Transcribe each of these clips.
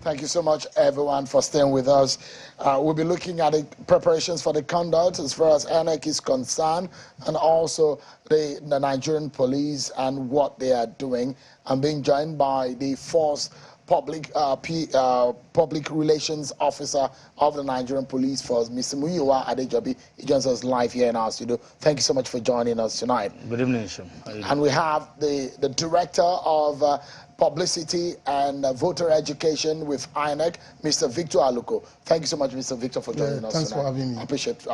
Thank you so much, everyone, for staying with us. We'll be looking at the preparations for the conduct as far as INEC is concerned, and also the Nigerian police and what they are doing. I'm being joined by the first public relations officer of the Nigerian Police Force, Mr. Muyiwa Adejobi. He joins us live here in our studio. Thank you so much for joining us tonight. Good evening, Shum. And we have the director of publicity and voter education with INEC, Mr. Victor Aluko. Thank you so much, Mr. Victor, for joining us thanks tonight. for having me. I appreciate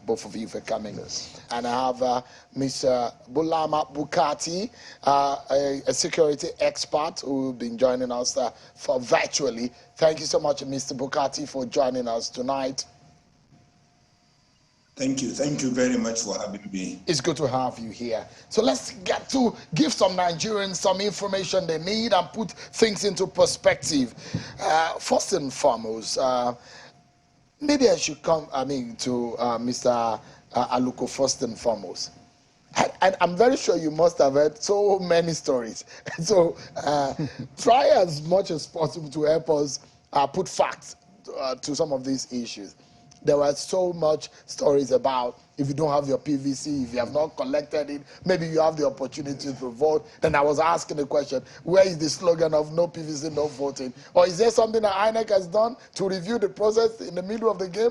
both of you for coming. Yes. And I have Mr. Bulama Bukati, a security expert who will be joining us for virtually. Thank you so much, Mr. Bukati, for joining us tonight. Thank you very much for having me. It's good to have you here. So let's get to give some Nigerians some information they need and put things into perspective. First and foremost, maybe I should come, to Mr. Aluko first and foremost. I'm very sure you must have heard so many stories. So try as much as possible to help us put facts to some of these issues. There were so much stories about if you don't have your PVC, if you have not collected it, maybe you have the opportunity to vote. Then I was asking the question, where is the slogan of no PVC, no voting? Or is there something that INEC has done to review the process in the middle of the game?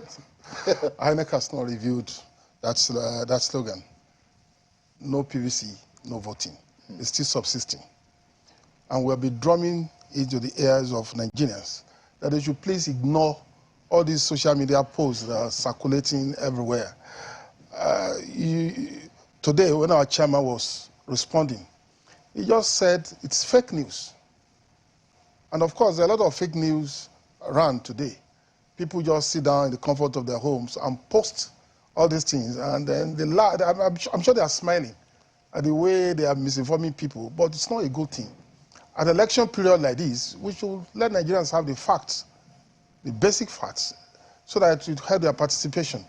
INEC has not reviewed that slogan. No PVC, no voting. It's still subsisting. And we'll be drumming into the ears of Nigerians that they should please ignore all these social media posts that are circulating everywhere. Today, when our chairman was responding, he just said it's fake news. And of course, there are a lot of fake news around today. People just sit down in the comfort of their homes and post all these things, and then they lie. I'm sure they are smiling at the way they are misinforming people, but it's not a good thing. At an election period like this, we should let Nigerians have the facts, the basic facts, so that it will help their participation.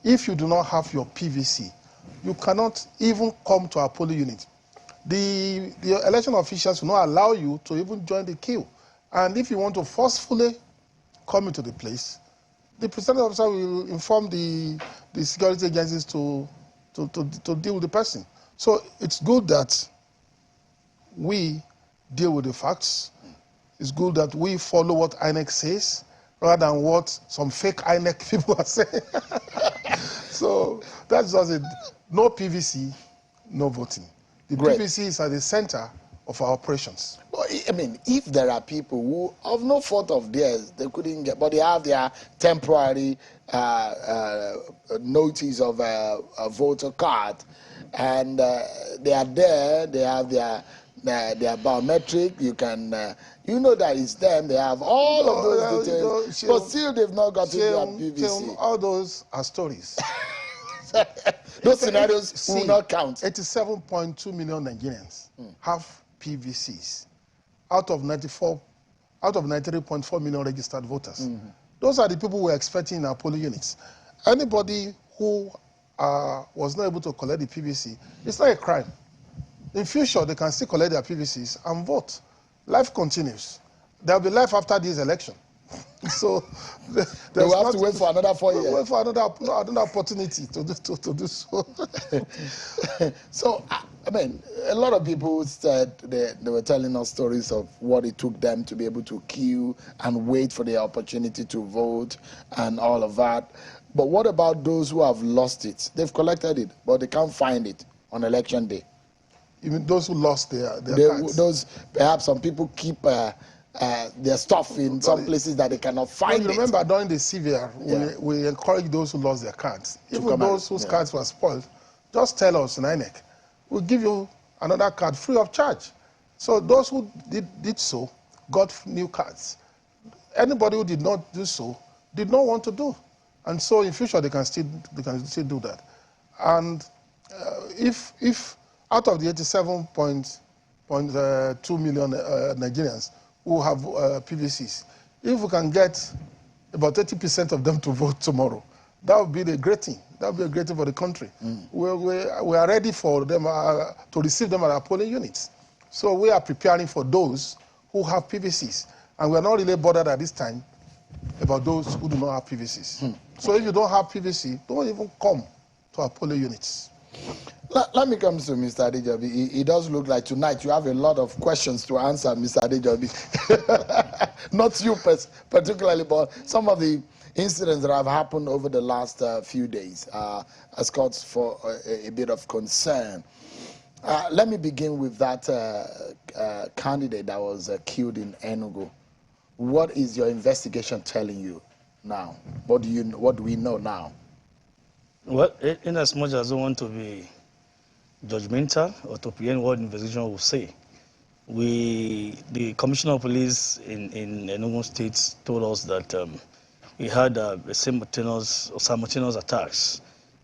If you do not have your PVC, you cannot even come to our polling unit. The election officials will not allow you to even join the queue. And if you want to forcefully come into the place, the presiding officer will inform the security agencies to deal with the person. So it's good that we deal with the facts. It's good that we follow what INEC says, rather than what some fake INEC people are saying. So that's just it. No PVC, no voting. The PVC is at the center of our operations. Well, I mean, if there are people who, of no fault of theirs, they couldn't get, but they have their temporary notice of a voter card, and they are there, they have their biometric, you can, you know that it's them, they have all of those details, but still they've not got to their PVC. All those are stories. Those scenarios will not count. 87.2 million Nigerians have PVCs out of 93.4 million registered voters. Those are the people we're expecting in our polling units. Anybody who was not able to collect the PVC, it's not a crime. In future, they can still collect their PVCs and vote. Life continues. There will be life after this election. So they will have to wait for another 4 years. Wait for another opportunity to do so. So, I mean, a lot of people said they were telling us stories of what it took them to be able to queue and wait for the opportunity to vote and all of that. But what about those who have lost it? They've collected it, but they can't find it on election day. Even those who lost their cards. Those, perhaps some people keep their stuff in some places that they cannot find it. Remember, during the CVR, we encourage those who lost their cards. Even those whose cards were spoiled, just tell us in INEC. We'll give you another card free of charge. So those who did so got new cards. Anybody who did not do so did not want to do. And so in future, they can still do that. And if out of the 87.2 million Nigerians who have PVCs, if we can get about 80% of them to vote tomorrow, that would be a great thing. That would be a great thing for the country. We are ready for them to receive them at our polling units. So we are preparing for those who have PVCs. And we are not really bothered at this time about those who do not have PVCs. So if you don't have PVC, don't even come to our polling units. Let me come to Mr. Adejobi. It does look like tonight you have a lot of questions to answer, Mr. Adejobi. Not you particularly, but some of the incidents that have happened over the last few days has caused for a bit of concern. Let me begin with that candidate that was killed in Enugu. What is your investigation telling you now? What do we know now? Well, in as much as I don't want to be judgmental or to preempt what investigation will say, the Commissioner of Police in Enugu State told us that we had simultaneous attacks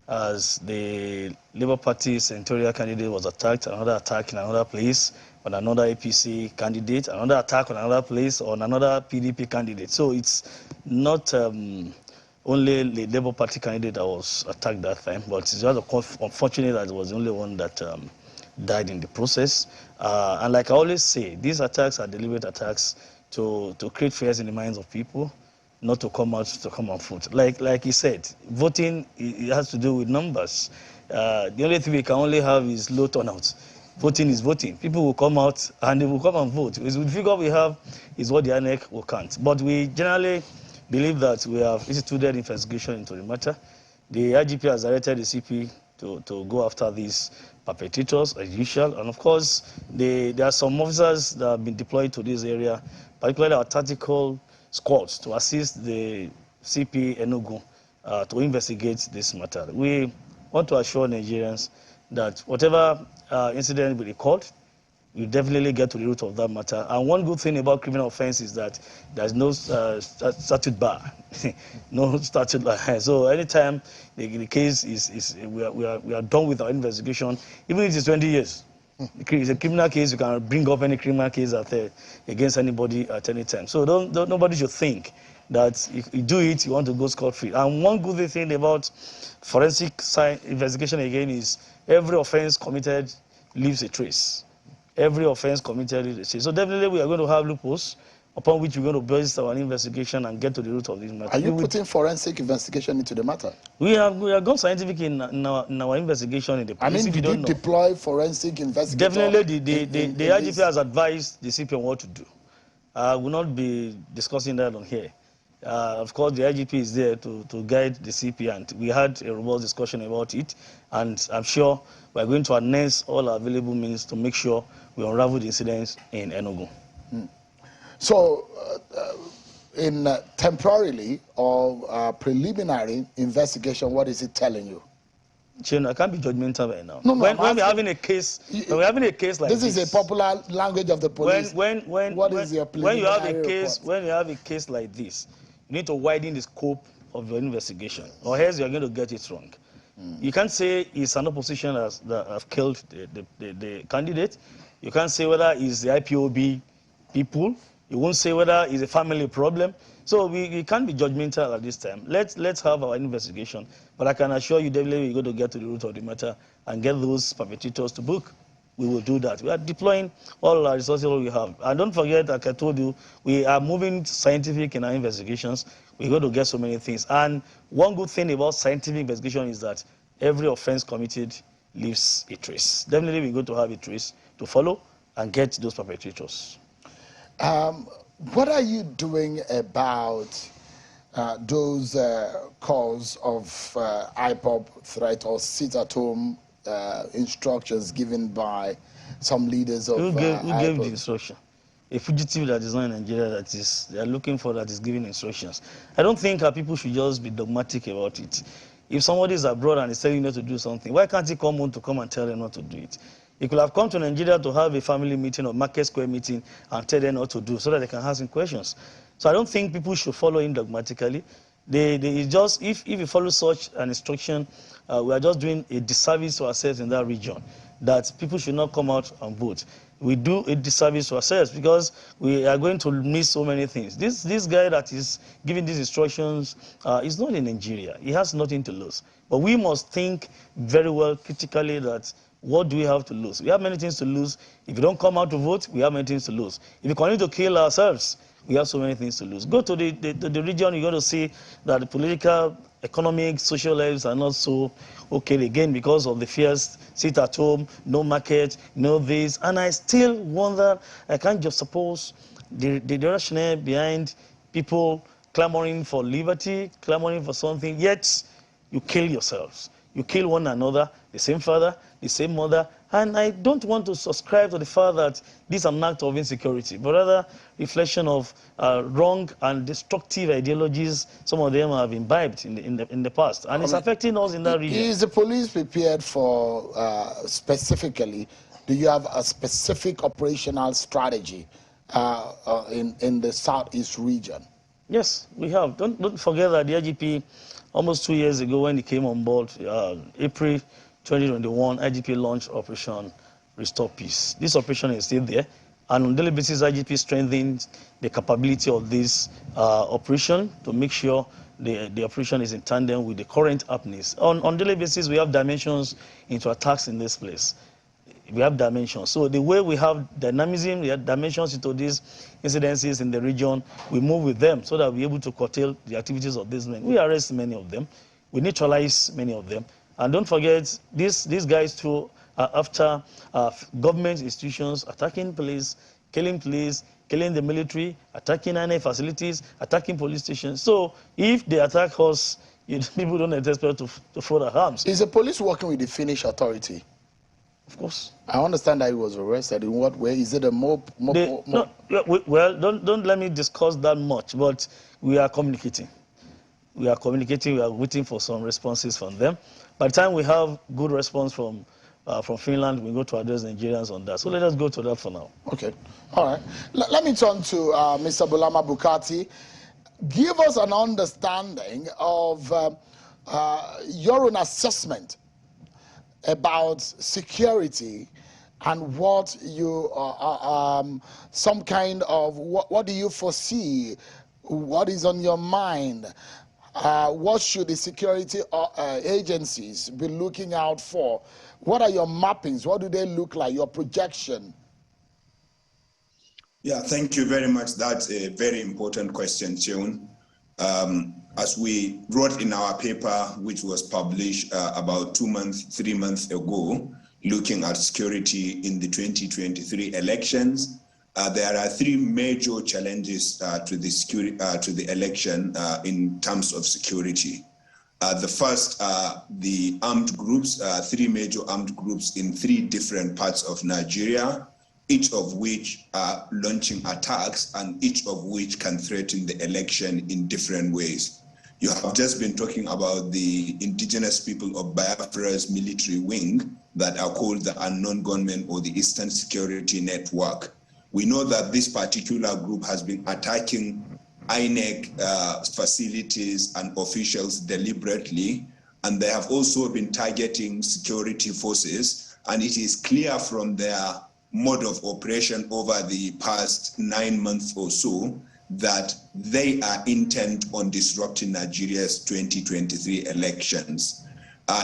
as the Labour Party senatorial candidate was attacked, another attack in another place on another APC candidate, another attack on another place on another PDP candidate. So it's not only the Labour Party candidate that was attacked that time, but it's rather unfortunate that it was the only one that died in the process. And like I always say, these attacks are deliberate attacks to create fears in the minds of people, not to come out to come on foot. Like he said, voting, it has to do with numbers. The only thing we can only have is low turnout. Voting is voting. People will come out and they will come and vote. The figure we have is what the INEC will count. But we generally believe that we have instituted investigation into the matter. The IGP has directed the CP to go after these perpetrators as usual. And of course, there are some officers that have been deployed to this area, particularly our tactical squads, to assist the CP Enugu to investigate this matter. We want to assure Nigerians that whatever incident we record, we definitely get to the root of that matter. And one good thing about criminal offense is that there's no statute bar, no statute bar. So anytime the case we are done with our investigation, even if it's 20 years, it's a criminal case, you can bring up any criminal case out there against anybody at any time. So nobody should think that if you do it, you want to go scot-free. And one good thing about forensic investigation again is every offense committed leaves a trace. Every offense committed leaves a trace. So definitely we are going to have loopholes upon which we're going to base our investigation and get to the root of this matter. Are you putting forensic investigation into the matter? We have gone scientific in our investigation in the police. I mean, did you deploy forensic investigators? Definitely, the IGP has advised the CP on what to do. I will not be discussing that on here. Of course, the IGP is there to guide the CP, and we had a robust discussion about it, and I'm sure we're going to harness all our available means to make sure we unravel the incidents in Enugu. So, in temporarily or preliminary investigation, what is it telling you? Chino, I can't be judgmental right now. No, when we're having a case, like this is a popular language of the police. When you have a case like this, you need to widen the scope of your investigation, or else you're going to get it wrong. You can't say it's an opposition that have killed the candidate. You can't say whether it's the IPOB people. You won't say whether it's a family problem. So we can't be judgmental at this time. Let's have our investigation. But I can assure you, definitely, we're going to get to the root of the matter and get those perpetrators to book. We will do that. We are deploying all our resources we have. And don't forget, like I told you, we are moving scientific in our investigations. We're going to get so many things. And one good thing about scientific investigation is that every offense committed leaves a trace. Definitely, we're going to have a trace to follow and get those perpetrators. What are you doing about those calls of IPOB threat or sit-at-home instructions given by some leaders of Who gave the IPOB? instruction? A fugitive that is not in Nigeria they are looking for that is giving instructions. I don't think our people should just be dogmatic about it. If somebody is abroad and is telling you not to do something, why can't he come home to come and tell them not to do it? He could have come to Nigeria to have a family meeting or market square meeting and tell them what to do so that they can ask him questions. So I don't think people should follow him dogmatically. If you follow such an instruction, we are just doing a disservice to ourselves in that region, that people should not come out and vote. We do a disservice to ourselves because we are going to miss so many things. This guy that is giving these instructions is not in Nigeria. He has nothing to lose. But we must think very well critically that what do we have to lose? We have many things to lose. If you don't come out to vote, we have many things to lose. If we continue to kill ourselves, we have so many things to lose. Go to the region, you're going to see that the political, economic, social lives are not so okay again because of the fears, sit at home, no market, no this. And I still wonder, I can't just suppose the rationale behind people clamoring for liberty, clamoring for something, yet you kill yourselves. You kill one another, the same father, the same mother. And I don't want to subscribe to the fact that this is an act of insecurity, but rather reflection of wrong and destructive ideologies some of them have imbibed in the past. And it's affecting us in that region. Is the police prepared for, specifically, do you have a specific operational strategy in the Southeast region? Yes, we have. Don't forget that the IGP, almost 2 years ago when he came on board, April 2021, IGP launched Operation Restore Peace. This operation is still there. And on a daily basis, IGP strengthens the capability of this operation to make sure the operation is in tandem with the current happenings. On daily basis, we have dimensions into attacks in this place. We have dimensions. So the way we have dynamism, we have dimensions into these incidences in the region, we move with them so that we're able to curtail the activities of these men. We arrest many of them. We neutralize many of them. And don't forget, these guys too are after government institutions, attacking police, killing the military, attacking NA facilities, attacking police stations. So if they attack us, people don't expect to throw their arms. Is the police working with the Finnish authority? Of course. I understand that he was arrested. In what way? Is it a more? No, well, don't let me discuss that much, but we are communicating. We are communicating. We are waiting for some responses from them. By the time we have good response from Finland, we go to address Nigerians on that. So let us go to that for now. Okay. All right. Let me turn to Mr. Bulama Bukati. Give us an understanding of your own assessment about security and what you some kind of what do you foresee, what is on your mind, what should the security agencies be looking out for, what are your mappings, what do they look like, your projection? Yeah, thank you very much. That's a very important question, Cheon. As we wrote in our paper, which was published about 3 months ago, looking at security in the 2023 elections, there are 3 major challenges to the election in terms of security. The first, the armed groups, 3 major armed groups in 3 different parts of Nigeria, each of which are launching attacks and each of which can threaten the election in different ways. You have just been talking about the indigenous people of Biafra's military wing that are called the Unknown Gunmen or the Eastern Security Network. We know that this particular group has been attacking INEC facilities and officials deliberately, and they have also been targeting security forces, and it is clear from their mode of operation over the past 9 months or so that they are intent on disrupting Nigeria's 2023 elections.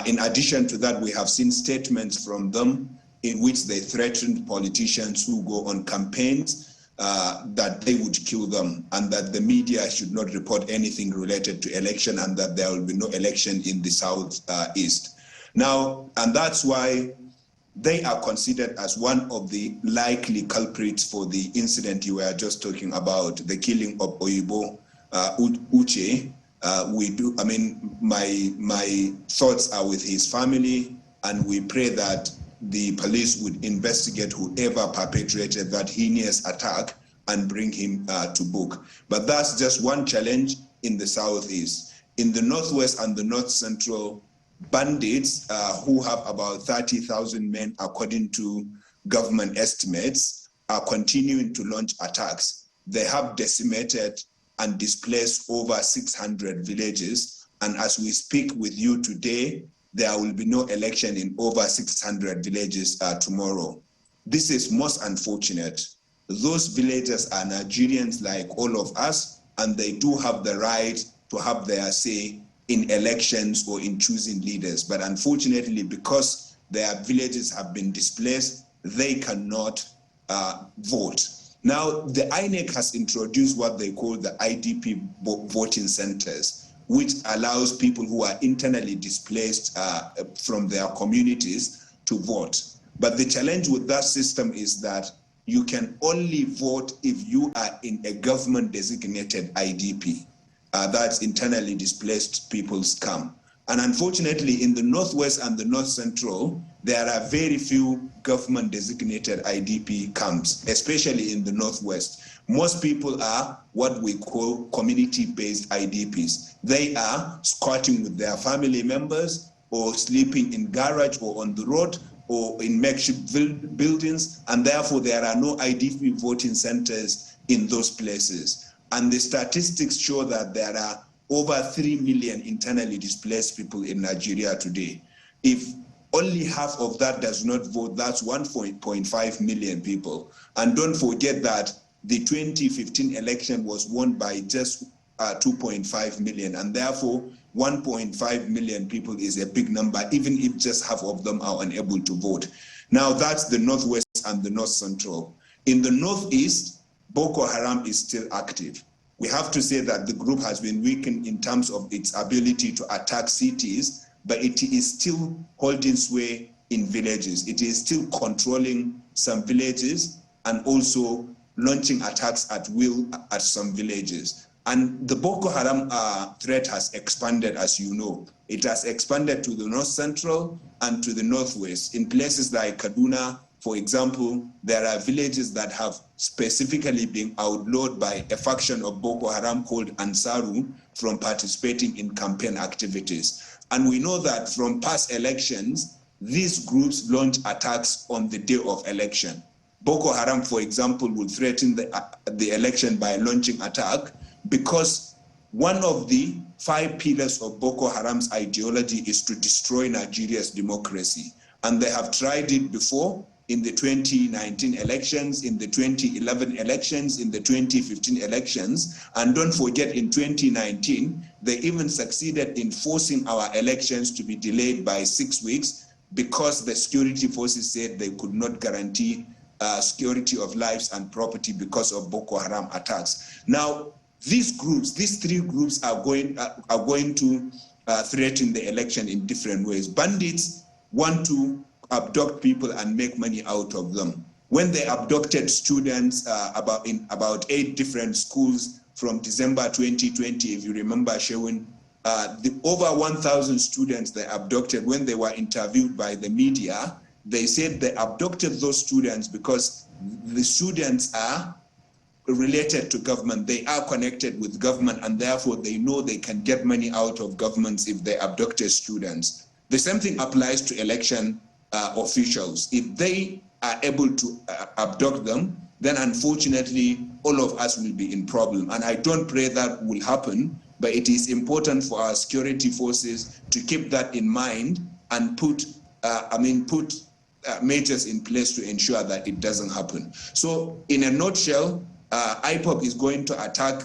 In addition to that, we have seen statements from them in which they threatened politicians who go on campaigns that they would kill them and that the media should not report anything related to election and that there will be no election in the Southeast. Now, and that's why they are considered as one of the likely culprits for the incident you were just talking about, the killing of Oyibo Uche. My thoughts are with his family, and we pray that the police would investigate whoever perpetrated that heinous attack and bring him to book. But that's just one challenge in the Southeast. In the Northwest and the North Central, bandits who have about 30,000 men, according to government estimates, are continuing to launch attacks. They have decimated and displaced over 600 villages. And as we speak with you today, there will be no election in over 600 villages tomorrow. This is most unfortunate. Those villages are Nigerians like all of us, and they do have the right to have their say in elections or in choosing leaders. But unfortunately, because their villages have been displaced, they cannot vote. Now, the INEC has introduced what they call the IDP voting centers, which allows people who are internally displaced from their communities to vote. But the challenge with that system is that you can only vote if you are in a government-designated IDP. That's internally displaced people's camp. And unfortunately, in the Northwest and the North Central, there are very few government-designated IDP camps, especially in the Northwest. Most people are what we call community-based IDPs. They are squatting with their family members or sleeping in garage or on the road or in makeshift buildings, and therefore there are no IDP voting centers in those places. And the statistics show that there are over 3 million internally displaced people in Nigeria today. If only half of that does not vote, that's 1.5 million people. And don't forget that the 2015 election was won by just 2.5 million, and therefore 1.5 million people is a big number, even if just half of them are unable to vote. Now that's the Northwest and the North Central. In the Northeast, Boko Haram is still active. We have to say that the group has been weakened in terms of its ability to attack cities, but it is still holding sway in villages. It is still controlling some villages and also launching attacks at will at some villages. And the Boko Haram threat has expanded, as you know. It has expanded to the North Central and to the Northwest. In places like Kaduna, for example, there are villages that have specifically been outlawed by a faction of Boko Haram called Ansaru from participating in campaign activities. And we know that from past elections, these groups launch attacks on the day of election. Boko Haram, for example, will threaten the election by launching attack because one of the 5 pillars of Boko Haram's ideology is to destroy Nigeria's democracy. And they have tried it before in the 2019 elections, in the 2011 elections, in the 2015 elections. And don't forget, in 2019, they even succeeded in forcing our elections to be delayed by 6 weeks because the security forces said they could not guarantee security of lives and property because of Boko Haram attacks. Now, these groups, these 3 groups are going to threaten the election in different ways. Bandits want to abduct people and make money out of them. When they abducted students in about 8 different schools from December 2020, if you remember, Shewin, the over 1,000 students they abducted, when they were interviewed by the media, they said they abducted those students because the students are related to government. They are connected with government, and therefore they know they can get money out of governments if they abducted students. The same thing applies to election officials. If they are able to abduct them, then unfortunately all of us will be in problem. And I don't pray that will happen, but it is important for our security forces to keep that in mind and put measures in place to ensure that it doesn't happen. So in a nutshell, IPOB is going to attack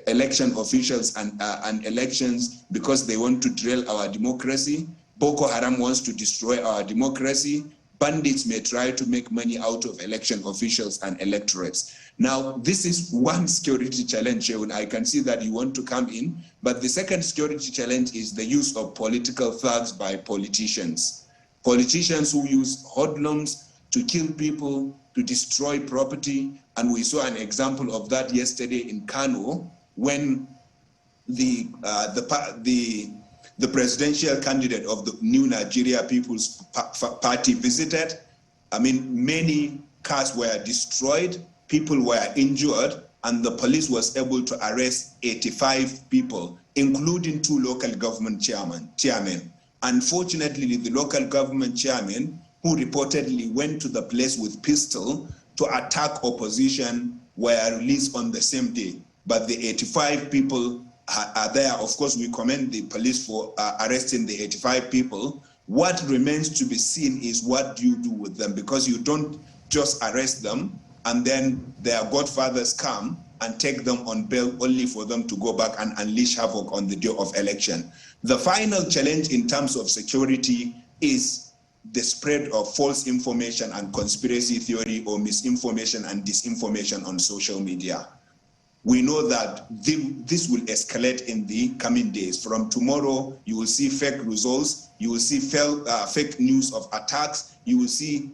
election officials and elections because they want to drill our democracy. Boko Haram wants to destroy our democracy. Bandits may try to make money out of election officials and electorates. Now, this is one security challenge, and I can see that you want to come in, but the second security challenge is the use of political thugs by politicians. Politicians who use hoodlums to kill people, to destroy property, and we saw an example of that yesterday in Kano when the presidential candidate of the New Nigeria People's Party visited. I mean, many cars were destroyed, people were injured, and the police was able to arrest 85 people, including 2 local government chairmen. Unfortunately, the local government chairman, who reportedly went to the place with pistol to attack opposition, were released on the same day. But the 85 people are there. Of course, we commend the police for arresting the 85 people. What remains to be seen is what do you do with them, because you don't just arrest them and then their godfathers come and take them on bail only for them to go back and unleash havoc on the day of election. The final challenge in terms of security is the spread of false information and conspiracy theory or misinformation and disinformation on social media. We know that this will escalate in the coming days. From tomorrow, you will see fake results, you will see fake news of attacks, you will see,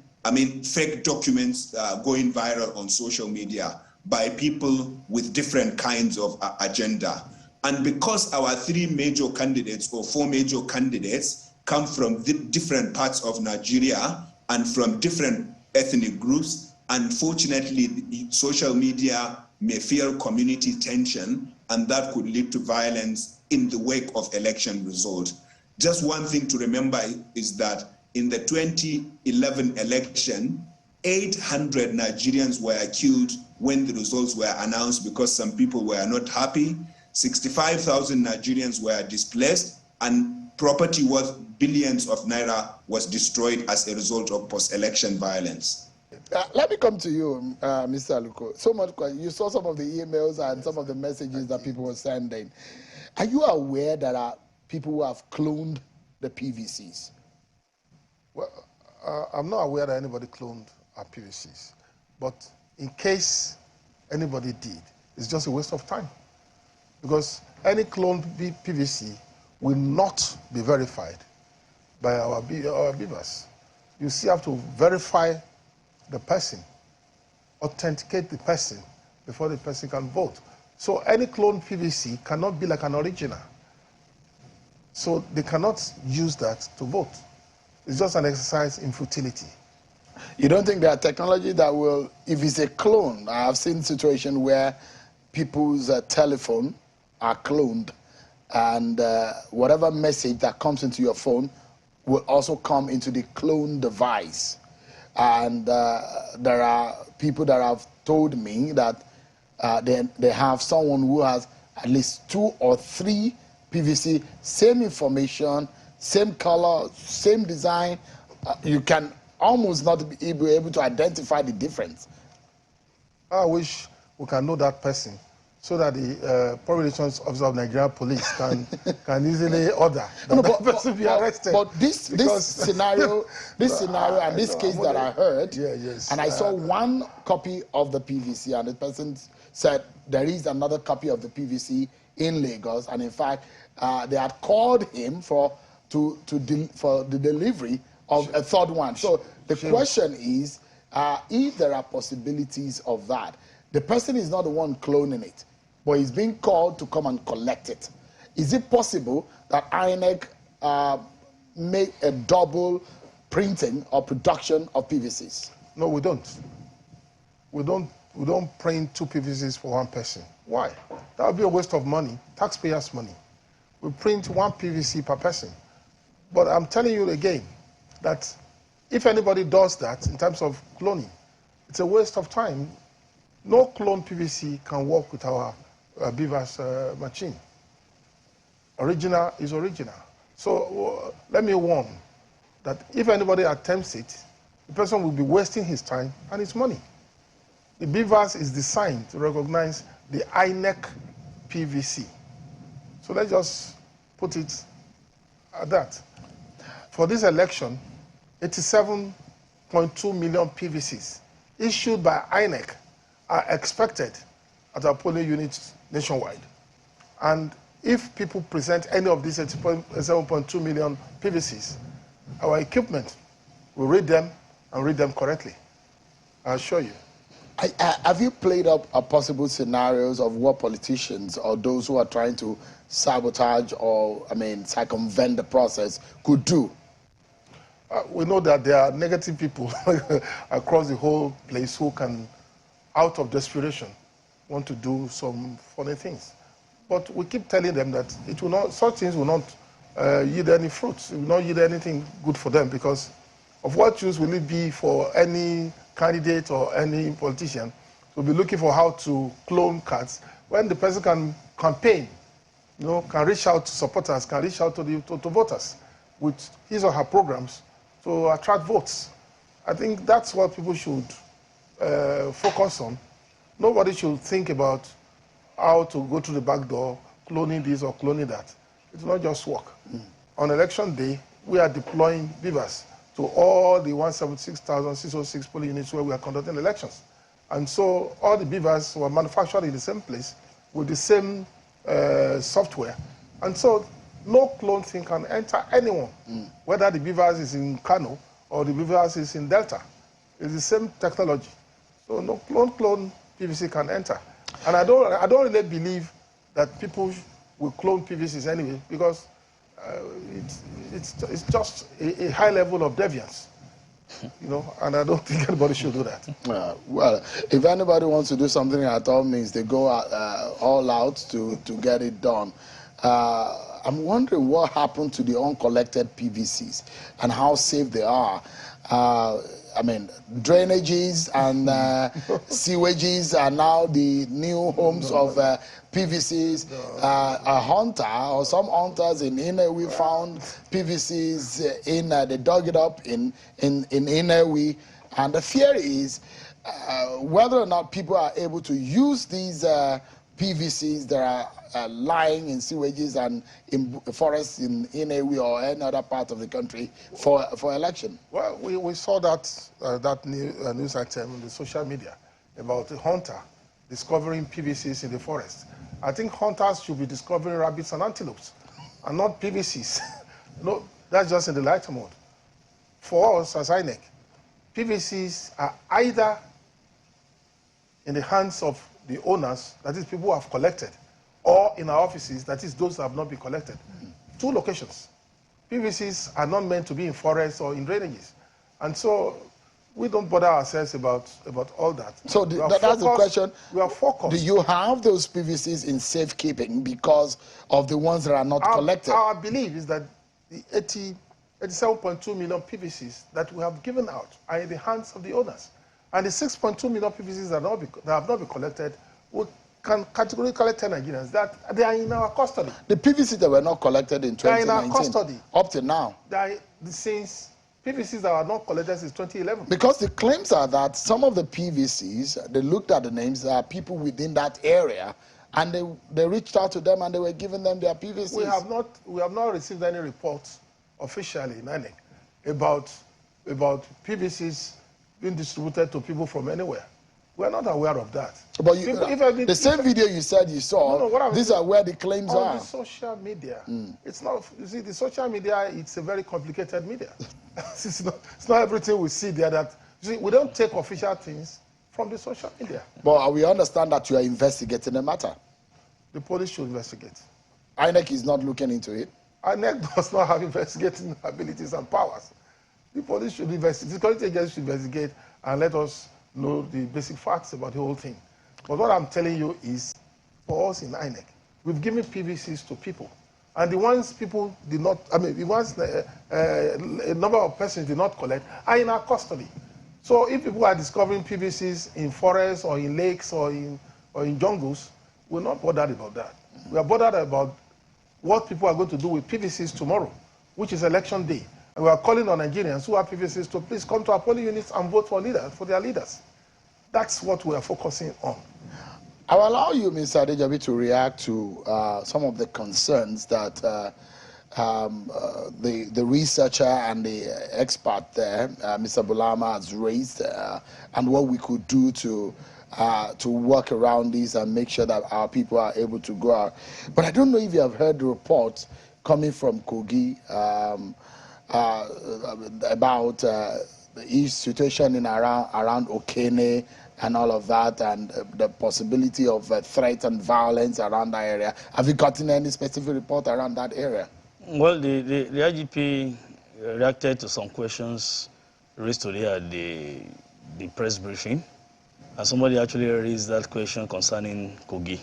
fake documents going viral on social media by people with different kinds of agenda. And because our 3 major candidates or 4 major candidates come from different parts of Nigeria and from different ethnic groups, unfortunately, social media may feel community tension, and that could lead to violence in the wake of election results. Just one thing to remember is that in the 2011 election, 800 Nigerians were killed when the results were announced because some people were not happy. 65,000 Nigerians were displaced, and property worth billions of naira was destroyed as a result of post-election violence. Let me come to you, Mr. Aluko. So much. You saw some of the emails and some of the messages that people were sending. Are you aware that there are people who have cloned the PVCs? Well, I'm not aware that anybody cloned our PVCs. But in case anybody did, it's just a waste of time. Because any cloned PVC will not be verified by our BIVAS. You still have to verify the person, authenticate the person before the person can vote. So any cloned PVC cannot be like an original. So they cannot use that to vote. It's just an exercise in futility. You don't think there are technology that will, if it's a clone, I've seen situations where people's telephone are cloned, and whatever message that comes into your phone will also come into the clone device. And there are people that have told me that they have someone who has at least 2 or 3 PVC, same information, same color, same design. You can almost not be able to identify the difference. I wish we can know that person so that the Public Relations Officer of Nigerian Police can easily order that person be arrested. But this scenario, and this case that I heard, and I saw one copy of the PVC, and the person said there is another copy of the PVC in Lagos, and in fact, they had called him for the delivery of a third one. So the question is, if there are possibilities of that, the person is not the one cloning it, but he's being called to come and collect it. Is it possible that INEC make a double printing or production of PVCs? No, we don't. We don't print 2 PVCs for one person. Why? That would be a waste of money, taxpayers' money. We print 1 PVC per person. But I'm telling you again that if anybody does that in terms of cloning, it's a waste of time. No clone PVC can work with our BIVAS machine. Original is original. So let me warn that if anybody attempts it, the person will be wasting his time and his money. The BIVAS is designed to recognize the INEC PVC. So let's just put it at that. For this election, 87.2 million PVCs issued by INEC are expected at our polling units nationwide. And if people present any of these 7.2 million PVCs, our equipment will read them and read them correctly. I'll show you. Have you played up possible scenarios of what politicians or those who are trying to sabotage or, circumvent the process could do? We know that there are negative people across the whole place who can, out of desperation, want to do some funny things. But we keep telling them that it will not, such things will not yield any fruits. It will not yield anything good for them, because of what use will it be for any candidate or any politician to be looking for how to clone cards when the person can campaign, can reach out to supporters, can reach out to voters with his or her programs to attract votes. I think that's what people should focus on. Nobody should think about how to go through the back door, cloning this or cloning that. It will not just work. On election day, we are deploying BIVAS to all the 176,606 polling units where we are conducting elections. And so all the BIVAS were manufactured in the same place with the same software. And so no clone thing can enter anyone, whether the BIVAS is in Kano or the BIVAS is in Delta. It's the same technology. So no clone PVC can enter. And I don't really believe that people will clone PVCs anyway, because it's just a high level of deviance, you know, and I don't think anybody should do that. Well, if anybody wants to do something at all means, they go all out to get it done. I'm wondering what happened to the uncollected PVCs and how safe they are. I mean, drainages and sewages are now the new homes of PVCs. A hunter or some hunters in Inewi found PVCs in, they dug it up in Inewi. And the fear is whether or not people are able to use these PVCs that are lying in sewages and in forests in Inewi or any other part of the country for election. Well, we saw that news item on the social media about a hunter discovering PVCs in the forest. I think hunters should be discovering rabbits and antelopes and not PVCs. No, that's just in the lighter mode. For us as INEC, PVCs are either in the hands of the owners, that is people who have collected, or in our offices, that is those that have not been collected. Two locations. PVCs are not meant to be in forests or in drainages. And so we don't bother ourselves about all that. So that's the question. We are focused. Do you have those PVCs in safekeeping because of the ones that are not collected? Our belief is that the 87.2 million PVCs that we have given out are in the hands of the owners. And the 6.2 million PVCs that have not been collected, we can categorically tell Nigerians that they are in our custody. The PVCs that were not collected in 2019, they are in our custody. Up to now. Since PVCs that are not collected since 2011. Because the claims are that some of the PVCs, they looked at the names, there are people within that area, and they reached out to them and they were giving them their PVCs. We have not received any reports officially in INEC about PVCs being distributed to people from anywhere. We are not aware of that. But the same video you said you saw, these are where the claims are. On the social media. It's not, you see, the social media, it's a very complicated media. it's not everything we see there that, you see, we don't take official things from the social media. But we understand that you are investigating the matter. The police should investigate. INEC is not looking into it. INEC does not have investigating abilities and powers. The police should investigate, the security agency should investigate and let us know the basic facts about the whole thing. But what I'm telling you is, for us in INEC, we've given PVCs to people. And the ones people did not, the ones a number of persons did not collect are in our custody. So if people are discovering PVCs in forests or in lakes or in jungles, we're not bothered about that. We are bothered about what people are going to do with PVCs tomorrow, which is election day. And we are calling on Nigerians who have PVCs to please come to our polling units and vote for their leaders. That's what we are focusing on. I will allow you, Mr. Adejobi, to react to some of the concerns that the researcher and the expert there, Mr. Bulama, has raised, and what we could do to work around these and make sure that our people are able to go out. But I don't know if you have heard the reports coming from Kogi about the situation in around Okene and all of that, and the possibility of threat and violence around that area. Have you gotten any specific report around that area? Well, the IGP reacted to some questions raised today at the press briefing, and somebody actually raised that question concerning Kogi,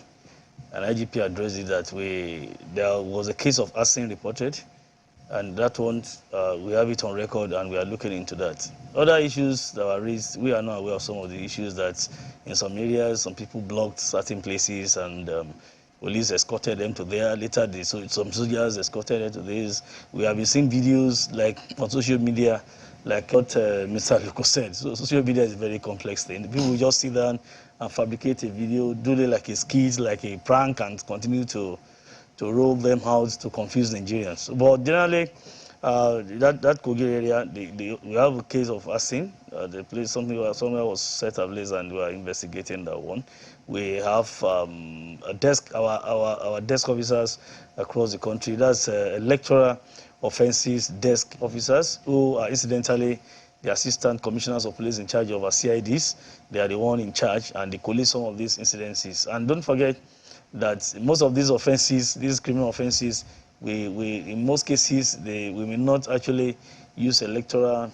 and IGP addressed it that way. There was a case of arson reported, and that one, we have it on record and we are looking into that. Other issues that were raised, we are not aware of some of the issues that in some areas, some people blocked certain places and police escorted them to there. Later, some soldiers escorted them to this. We have been seeing videos like on social media, like what Mr. Luko said. So social media is a very complex thing. People will just sit down and fabricate a video, do it like a skit, like a prank, and continue to roll them out to confuse Nigerians. But generally, That Kogi area, we have a case of arson. The place somewhere was set ablaze, and we are investigating that one. We have a desk, our desk officers across the country. That's electoral offences desk officers who are incidentally the assistant commissioners of police in charge of our CIDs. They are the one in charge, and they collate some of these incidences. And don't forget that most of these offences, these criminal offences, we in most cases we may not actually use electoral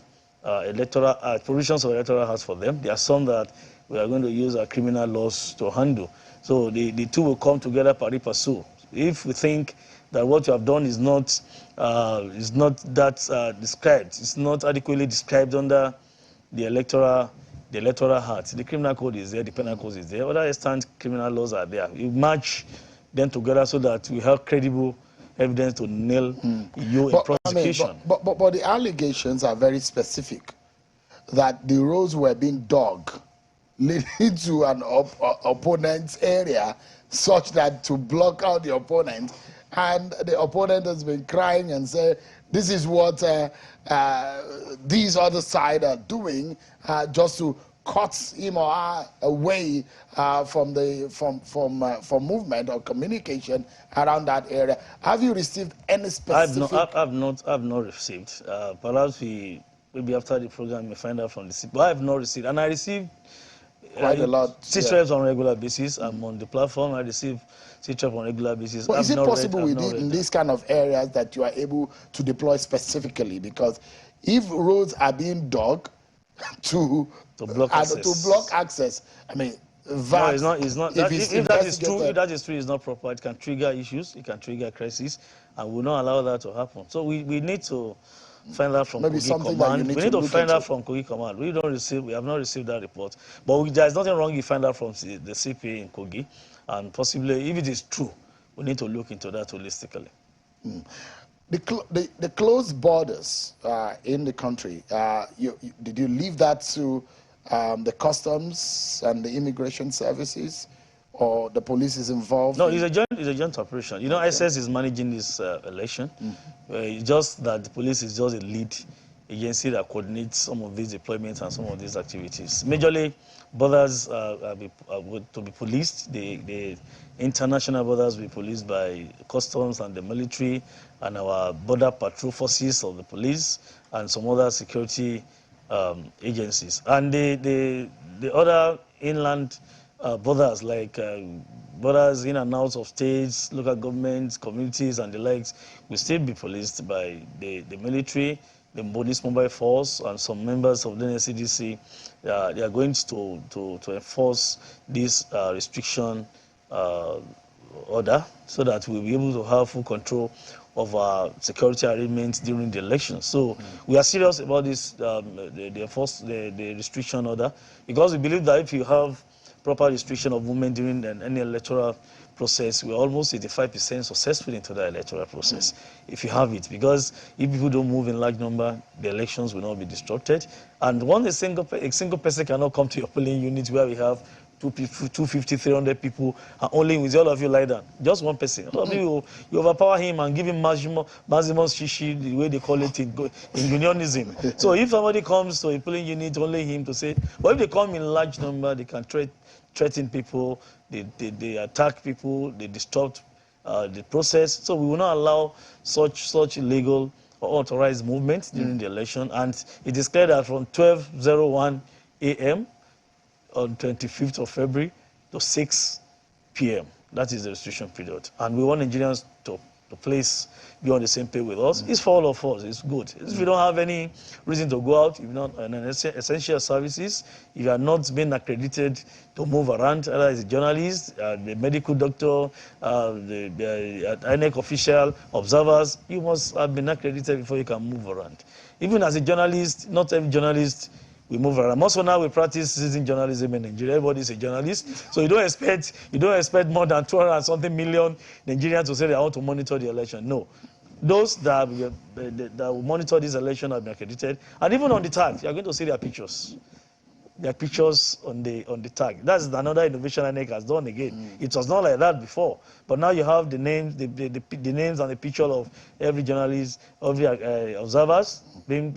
provisions of electoral acts for them. There are some that we are going to use our criminal laws to handle. So the two will come together pari passu. If we think that what you have done is not that described, it's not adequately described under the electoral act. The criminal code is there, the penal code is there. Other extant criminal laws are there. We match them together so that we have credible evidence to nail you in prosecution. But the allegations are very specific that the roads were being dug leading to an opponent's area such that to block out the opponent, and the opponent has been crying and said, this is what these other side are doing just to cut him or her away from movement or communication around that area. Have you received any specific? I've not received. Perhaps maybe after the program we find out from the city. But I have not received, and I received quite a lot. Reps on a regular basis. I'm on the platform. I receive reps on a regular basis. But is it possible in these kind of areas that you are able to deploy specifically? Because if roads are being dug to block access, I mean, no, it's not. If that is true, it's not proper. It can trigger issues. It can trigger crises, and we will not allow that to happen. So we need to find out from Kogi Command. We need to find out from Kogi Command. We have not received that report. But there is nothing wrong if you find out from the CPA in Kogi, and possibly, if it is true, we need to look into that holistically. The closed borders in the country, did you leave that to the customs and the immigration services, or the police is involved? No, it's a joint operation. You know, SS is managing this election. It's just that the police is just a lead agency that coordinates some of these deployments and some of these activities. Majorly, borders are to be policed. The international borders will be policed by customs and the military, and our border patrol forces of the police and some other security agencies. And the other inland borders, like borders in and out of states, local governments, communities, and the likes, will still be policed by the military, the police mobile force, and some members of the NCDC. They are going to enforce this restriction order so that we'll be able to have full control of our security arrangements during the election. So we are serious about this, the restriction order, because we believe that if you have proper restriction of movement during any electoral process, we're almost 85% successful into the electoral process, if you have it. Because if people don't move in large number, the elections will not be disrupted. And once a single person cannot come to your polling unit where we have 250, 300 people, and only with all of you lie down, just one person. All of you overpower him and give him maximum shishi, the way they call it in unionism. So if somebody comes to a polling unit, only him to say, but if they come in large number, they can threaten people, they attack people, they disrupt the process. So we will not allow such illegal or authorized movements during the election. And it is clear that from 12:01 a.m. on 25th of February to 6 p.m. That is the restriction period. And we want Nigerians to be on the same page with us. It's for all of us. It's good. If you don't have any reason to go out, if you're not an essential services, if you are not being accredited to move around, either as a journalist, the medical doctor, the INEC official, observers, you must have been accredited before you can move around. Even as a journalist, not every journalist we move around. Also now we practice citizen journalism in Nigeria. Everybody is a journalist. So you don't expect more than 200 and something million Nigerians to say they want to monitor the election. No. Those that will monitor this election have been accredited. And even on the tag, you're going to see their pictures. their pictures on the tag. That's another innovation INEC has done again. It was not like that before, but now you have the names, the names and the picture of every journalist, every observers being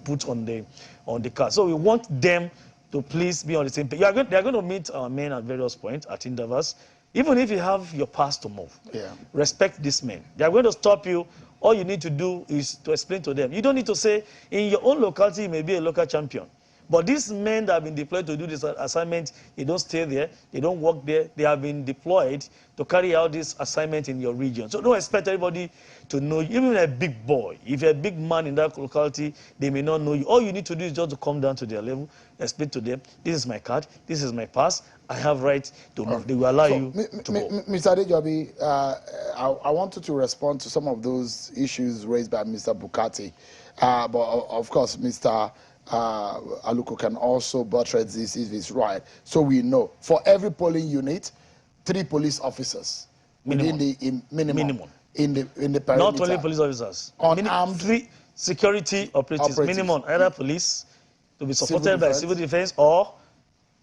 put on the card. So we want them to please be on the same page. They are going to meet our men at various points at intervals. Even if you have your pass to move, respect these men. They are going to stop you. All you need to do is to explain to them. You don't need to say, in your own locality, you may be a local champion. But these men that have been deployed to do this assignment, they don't stay there, they don't work there. They have been deployed to carry out this assignment in your region. So don't expect everybody to know you. Even a big boy, if you're a big man in that locality, they may not know you. All you need to do is just to come down to their level, explain to them, this is my card, this is my pass, I have right to move. They will allow you to go. Mr. Adejobi, I wanted to respond to some of those issues raised by Mr. Bukati. But of course, Mr. Aluko can also buttress this if it's right. So we know, for every polling unit, 3 police officers. Minimum. Within the minimum. In the perimeter. Not only police officers. Unarmed 3 security operatives. Minimum, either police, to be supported by civil defense, or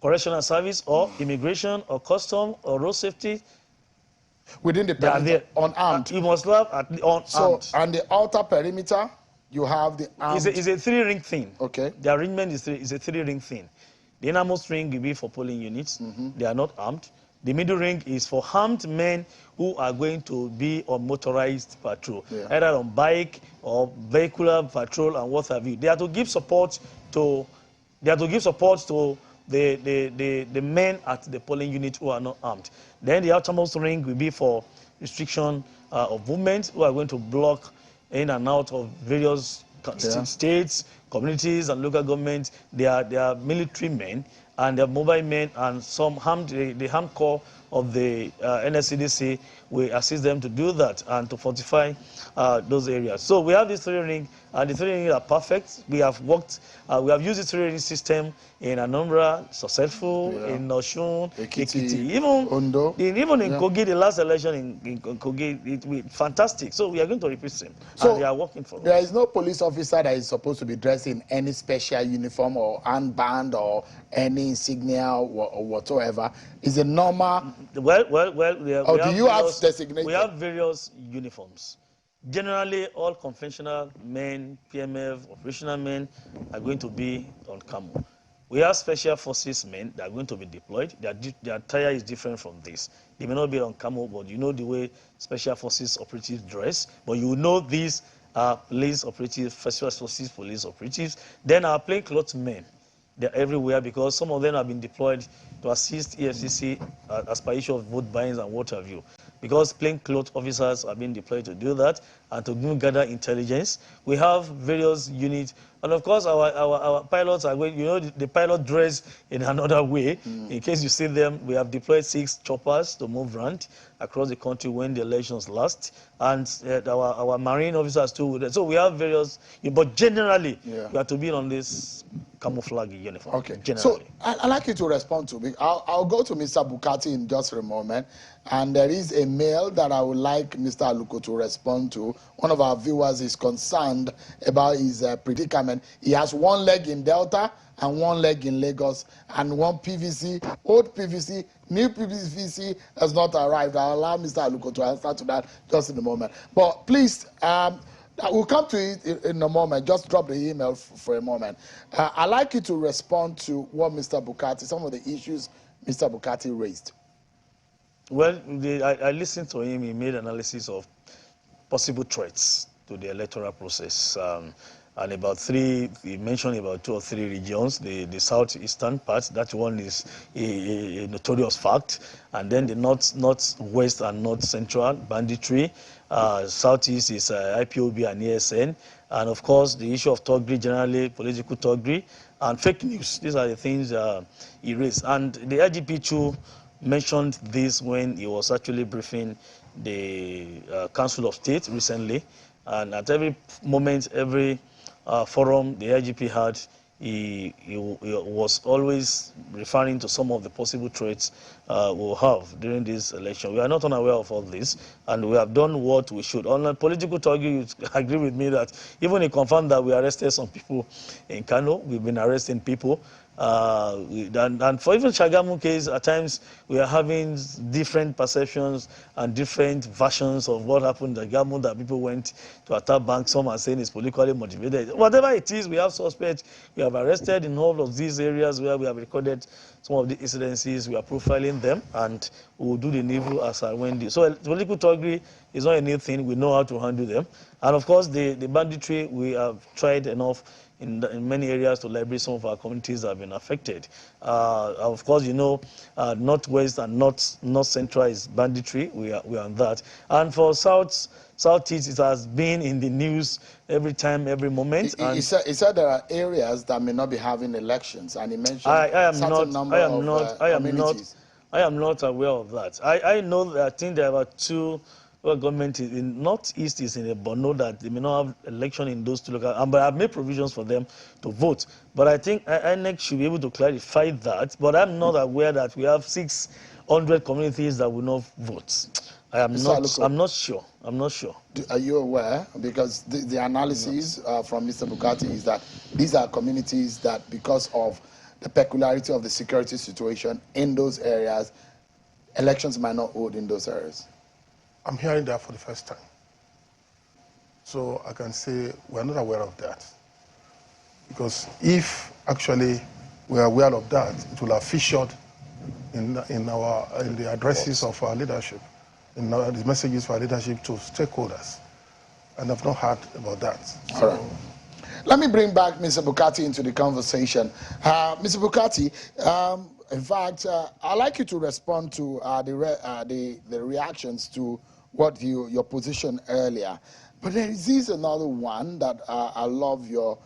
correctional service, or immigration, or custom, or road safety. Within the perimeter, unarmed. You must have at the unarmed. So, and the outer perimeter, you have the armed. It's a 3-ring thing. Okay. The arrangement is a 3-ring thing. The innermost ring will be for polling units. They are not armed. The middle ring is for armed men who are going to be on motorized patrol, either on bike or vehicular patrol and what have you. They are to give support to. They are to give support to the men at the polling unit who are not armed. Then the outermost ring will be for restriction of movement, who are going to block in and out of various states, communities, and local governments. They are military men, and they are mobile men, and some armed, the armed corps of the NSCDC will assist them to do that and to fortify those areas. So we have this 3-ring, and the 3-ring are perfect. We have worked, we have used the 3-ring system in Anambra, successful, in Osun, Ekiti, even Ondo. Even in Kogi, the last election in Kogi, it was fantastic. So we are going to repeat them, and they are working for us. There is no police officer that is supposed to be dressed in any special uniform or armband or any insignia or whatsoever. Is it normal? Well, do you have designated? We have various uniforms. Generally, all conventional men, PMF, operational men are going to be on camo. We have special forces men that are going to be deployed. Their attire is different from this. They may not be on camo, but you know the way special forces operatives dress. But you know these are police operatives, special forces police operatives. Then our plainclothes men. They're everywhere because some of them have been deployed to assist EFCC as per issue of vote buying and what have you. Because plainclothes officers are being deployed to do that and to gather intelligence. We have various units, and of course our pilots are going, you know, the pilot dress in another way. In case you see them, we have deployed 6 choppers to move around across the country when the elections last, and our marine officers too. So we have various, but generally we have to be on this camouflage uniform. Okay. Generally. So I'd like you to respond to me. I'll go to Mr. Bukati in just a moment, and there is a mail that I would like Mr. Aluko to respond to. One of our viewers is concerned about his predicament. He has 1 leg in Delta and 1 leg in Lagos, and 1 PVC, old PVC, new PVC has not arrived. I'll allow Mr. Aluko to answer to that just in a moment. But please, we'll come to it in a moment. Just drop the email for a moment. I'd like you to respond to what Mr. Bukati, some of the issues Mr. Bukati raised. Well, I listened to him. He made analysis of possible threats to the electoral process. And about 3, he mentioned about 2 or 3 regions. The southeastern part, that one is a notorious fact. And then the northwest and north central, banditry. Southeast is IPOB and ASN. And of course, the issue of thuggery, generally political thuggery, and fake news. These are the things he raised. And the IGP too mentioned this when he was actually briefing the Council of State recently. And at every moment, every forum the IGP had, he was always referring to some of the possible threats we'll have during this election. We are not unaware of all this, and we have done what we should. On a political target, you agree with me that even he confirmed that we arrested some people in Kano. We've been arresting people. And for even Shagamu case, at times we are having different perceptions and different versions of what happened in Shagamu, that people went to attack banks. Some are saying it's politically motivated. Whatever it is, we have suspects. We have arrested in all of these areas where we have recorded some of the incidences. We are profiling them, and we will do the needful as I went. So political thuggery is not a new thing. We know how to handle them. And of course, the banditry, we have tried enough in many areas to liberate some of our communities that have been affected. Of course, you know, northwest and north central is banditry. We are on that. And for southeast, it has been in the news every time, every moment. He said there are areas that may not be having elections, and he mentioned I am not aware of that. I know that I think there are two. Well, government in northeast is in a Borno that they may not have election in those two local, but I've made provisions for them to vote. But I think INEC should be able to clarify that. But I'm not aware that we have 600 communities that will not vote. I'm not sure. Are you aware? Because the analysis from Mr. Bukati is that these are communities that, because of the peculiarity of the security situation in those areas, elections might not hold in those areas. I'm hearing that for the first time. So I can say we're not aware of that. Because if actually we are aware of that, it will have featured in the addresses of our leadership, in the messages for our leadership to stakeholders. And I've not heard about that. So, all right. Let me bring back Mr. Bukati into the conversation. Mr. Bukati, in fact, I'd like you to respond to the reactions to what your position earlier. But there is another one that I love you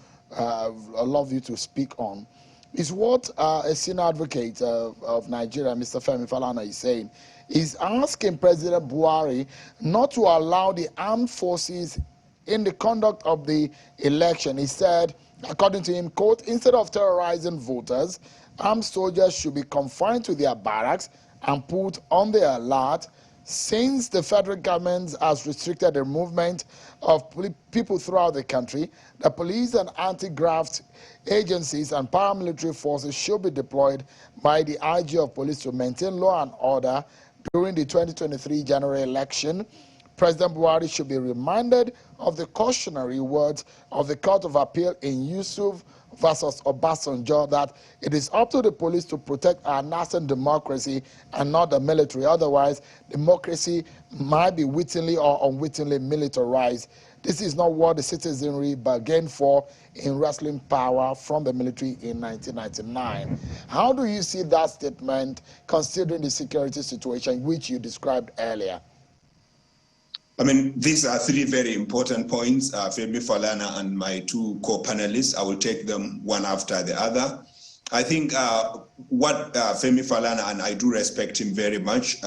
to speak on. Is what a senior advocate of Nigeria, Mr. Femi Falana, is saying. Is asking President Buhari not to allow the armed forces in the conduct of the election. He said, according to him, quote, instead of terrorizing voters, armed soldiers should be confined to their barracks and put on the alert. Since the federal government has restricted the movement of people throughout the country, the police and anti-graft agencies and paramilitary forces should be deployed by the IG of police to maintain law and order during the 2023 general election. President Buhari should be reminded of the cautionary words of the Court of Appeal in Yusuf versus Obasanjo, that it is up to the police to protect our nascent democracy and not the military. Otherwise, democracy might be wittingly or unwittingly militarized. This is not what the citizenry bargained for in wresting power from the military in 1999. How do you see that statement, considering the security situation which you described earlier? I mean, these are three very important points. Femi Falana and my two co-panelists, I will take them one after the other. I think what Femi Falana, and I do respect him very much,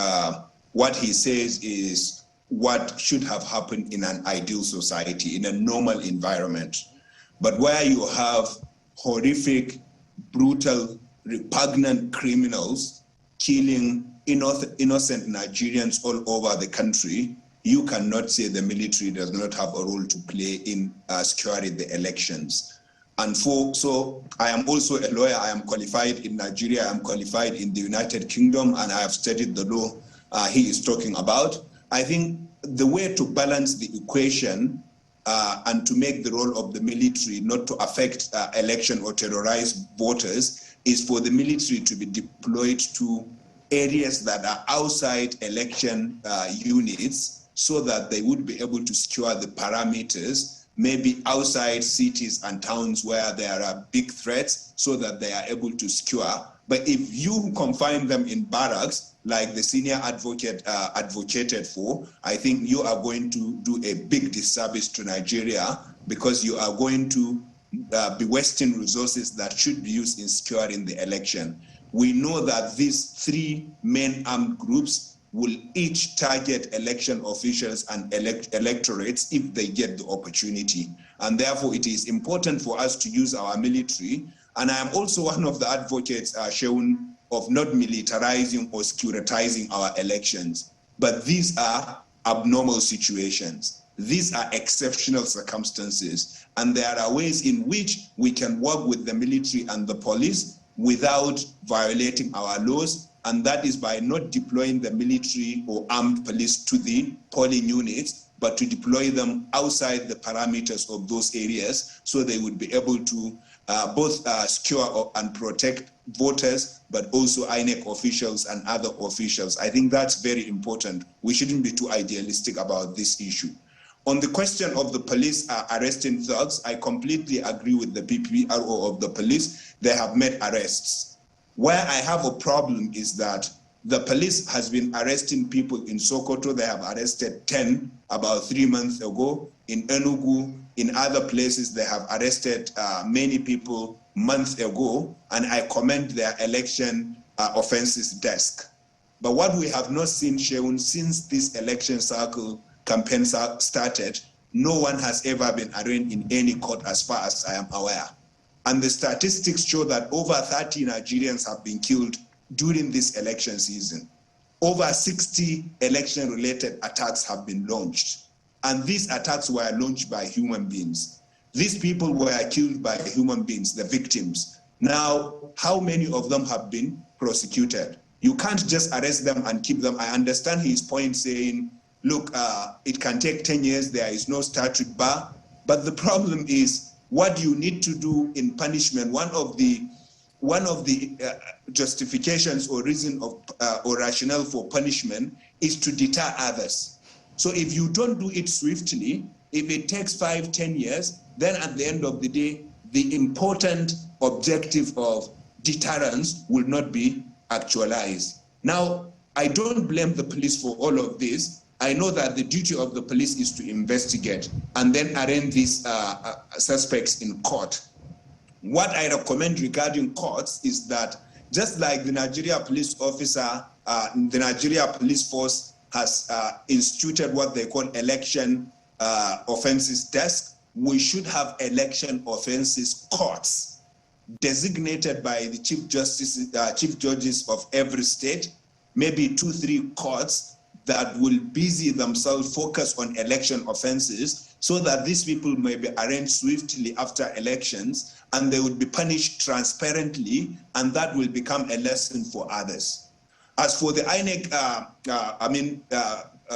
what he says is what should have happened in an ideal society, in a normal environment. But where you have horrific, brutal, repugnant criminals killing innocent Nigerians all over the country, you cannot say the military does not have a role to play in securing the elections. And so I am also a lawyer. I am qualified in Nigeria. I am qualified in the United Kingdom, and I have studied the law he is talking about. I think the way to balance the equation and to make the role of the military not to affect election or terrorize voters is for the military to be deployed to areas that are outside election units, so that they would be able to secure the parameters, maybe outside cities and towns where there are big threats, so that they are able to secure. But if you confine them in barracks, like the senior advocate advocated for, I think you are going to do a big disservice to Nigeria, because you are going to be wasting resources that should be used in securing the election. We know that these three main armed groups will each target election officials and electorates if they get the opportunity. And therefore, it is important for us to use our military. And I am also one of the advocates shown of not militarizing or securitizing our elections. But these are abnormal situations. These are exceptional circumstances. And there are ways in which we can work with the military and the police without violating our laws, and that is by not deploying the military or armed police to the polling units, but to deploy them outside the parameters of those areas so they would be able to both secure and protect voters, but also INEC officials and other officials. I think that's very important. We shouldn't be too idealistic about this issue. On the question of the police arresting thugs, I completely agree with the PPRO of the police. They have made arrests. Where I have a problem is that the police has been arresting people in Sokoto. They have arrested 10 about 3 months ago. In Enugu, in other places, they have arrested many people months ago, and I commend their election offenses desk. But what we have not seen, Sheun, since this election cycle campaign started, no one has ever been arraigned in any court as far as I am aware. And the statistics show that over 30 Nigerians have been killed during this election season. Over 60 election-related attacks have been launched. And these attacks were launched by human beings. These people were killed by human beings, the victims. Now, how many of them have been prosecuted? You can't just arrest them and keep them. I understand his point saying, look, it can take 10 years, there is no statute bar. But the problem is, what you need to do in punishment, one of the justifications or reason of or rationale for punishment is to deter others. So if you don't do it swiftly, if it takes 5-10 years, then at the end of the day, the important objective of deterrence will not be actualized. Now, I don't blame the police for all of this. I know that the duty of the police is to investigate and then arraign these suspects in court. What I recommend regarding courts is that just like the Nigeria police officer, the Nigeria police force has instituted what they call election offenses desk, we should have election offenses courts designated by the chief judges of every state, maybe 2-3 courts that will busy themselves, focus on election offenses, so that these people may be arraigned swiftly after elections, and they would be punished transparently, and that will become a lesson for others. As for the INEC,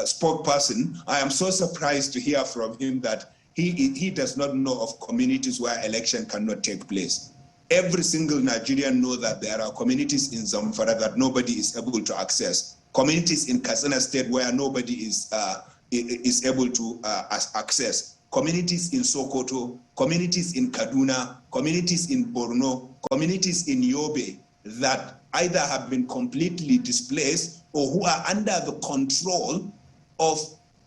spokesperson, I am so surprised to hear from him that he does not know of communities where election cannot take place. Every single Nigerian knows that there are communities in Zamfara that nobody is able to access. Communities in Katsina State where nobody is able to access. Communities in Sokoto, communities in Kaduna, communities in Borno, communities in Yobe that either have been completely displaced or who are under the control of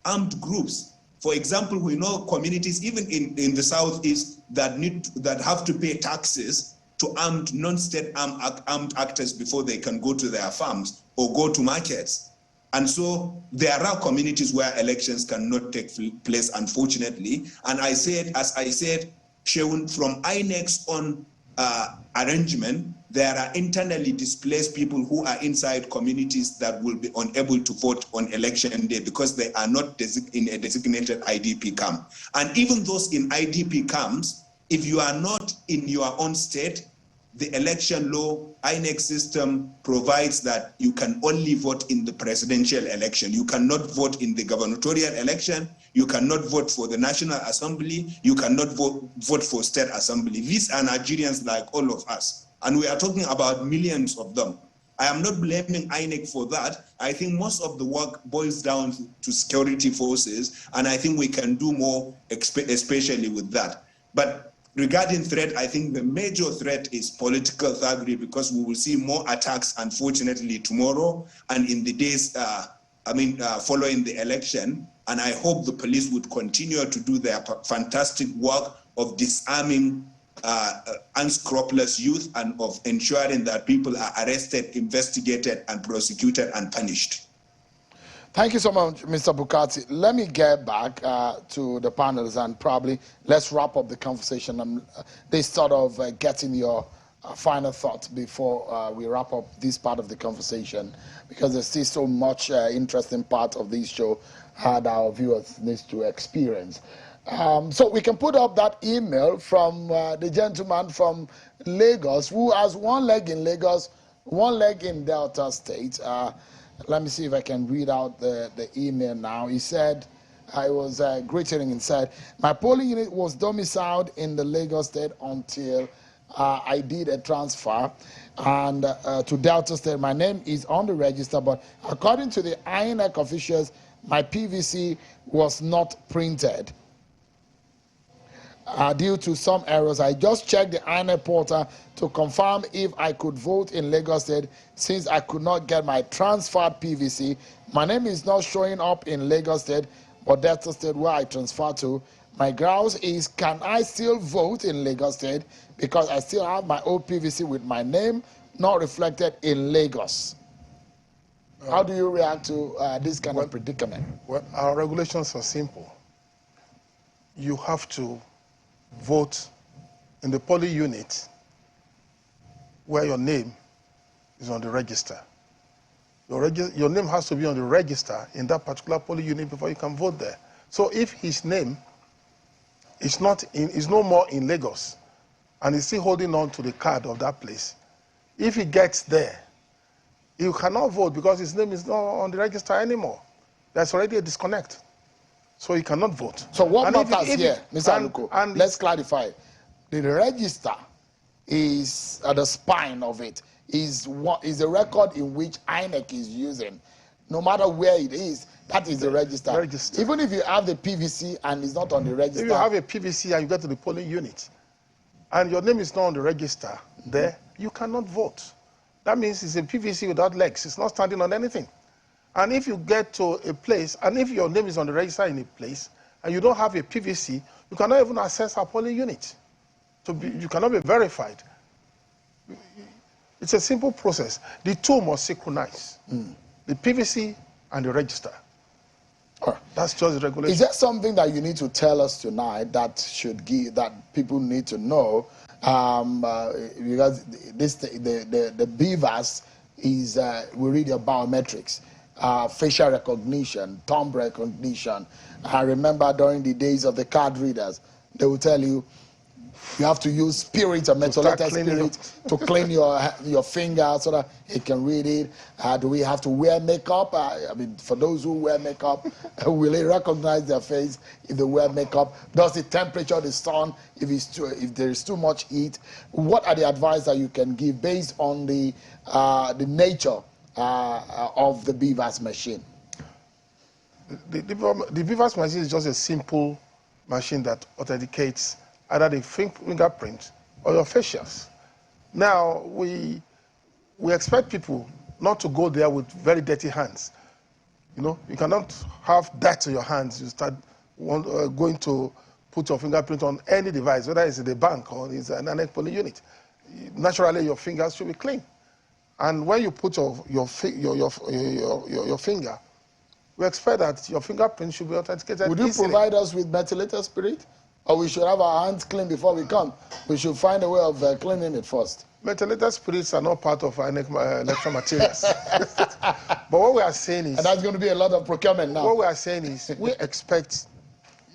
armed groups. For example, we know communities even in the southeast that have to pay taxes to armed non-state armed actors before they can go to their farms or go to markets. And so there are communities where elections cannot take place, unfortunately. And as I said, Sheun, from INEC's own arrangement, there are internally displaced people who are inside communities that will be unable to vote on election day because they are not in a designated IDP camp. And even those in IDP camps, if you are not in your own state, the election law, INEC system provides that you can only vote in the presidential election. You cannot vote in the gubernatorial election. You cannot vote for the National Assembly. You cannot vote for state assembly. These are Nigerians like all of us. And we are talking about millions of them. I am not blaming INEC for that. I think most of the work boils down to security forces, and I think we can do more, especially with that. But regarding threat, I think the major threat is political thuggery, because we will see more attacks, unfortunately, tomorrow and in the days following the election. And I hope the police would continue to do their fantastic work of disarming unscrupulous youth and of ensuring that people are arrested, investigated, and prosecuted and punished. Thank you so much, Mr. Bukati. Let me get back to the panels and probably let's wrap up the conversation. They sort of getting your final thoughts before we wrap up this part of the conversation, because there's still so much interesting part of this show that our viewers need to experience. So we can put up that email from the gentleman from Lagos who has one leg in Lagos, one leg in Delta State. Let me see if I can read out the email now. He said, I was greeting and said, my polling unit was domiciled in the Lagos State until I did a transfer and to Delta State. My name is on the register, but according to the INEC officials, my PVC was not printed. Due to some errors, I just checked the INEC portal to confirm if I could vote in Lagos State since I could not get my transferred PVC. My name is not showing up in Lagos State, but Delta State where I transferred to. My grounds is, can I still vote in Lagos State because I still have my old PVC with my name not reflected in Lagos? How do you react to this kind of predicament? Well, our regulations are simple. You have to vote in the polling unit where your name is on the register. Your name has to be on the register in that particular polling unit before you can vote there. So if his name is no more in Lagos and he's still holding on to the card of that place, if he gets there, you cannot vote because his name is not on the register anymore. There's already a disconnect. So he cannot vote. So what matters here, Mr. Aluko, let's clarify. The register is at the spine of it, is the record in which INEC is using. No matter where it is, that is the register. Even if you have the PVC and it's not on the register. If you have a PVC and you get to the polling unit and your name is not on the register there, you cannot vote. That means it's a PVC without legs. It's not standing on anything. And if you get to a place, and if your name is on the register in a place, and you don't have a PVC, you cannot even access our polling unit. You cannot be verified. It's a simple process. The two must synchronize. The PVC and the register. That's just the regulation. Is there something that you need to tell us tonight that people need to know? Because the BIVAS is, we read your biometrics. Facial recognition, thumb recognition. I remember during the days of the card readers, they will tell you you have to use spirit or methylated spirit to clean your finger so that it can read it. Do we have to wear makeup? I mean, for those who wear makeup, will they recognize their face if they wear makeup? Does the temperature of the sun, if there is too much heat? What are the advice that you can give based on the nature of the BIVAS machine? The BIVAS machine is just a simple machine that authenticates either the fingerprint or your facials. Now, we expect people not to go there with very dirty hands. You know, you cannot have dirt on your hands. You start going to put your fingerprint on any device, whether it's in the bank or it's an INEC polling unit. Naturally, your fingers should be clean. And when you put your finger, we expect that your fingerprint should be authenticated. Would you provide us with methylated spirit? Or we should have our hands clean before we come? We should find a way of cleaning it first. Methylated spirits are not part of our electoral materials. But what we are saying is... And that's going to be a lot of procurement now. What we are saying is we expect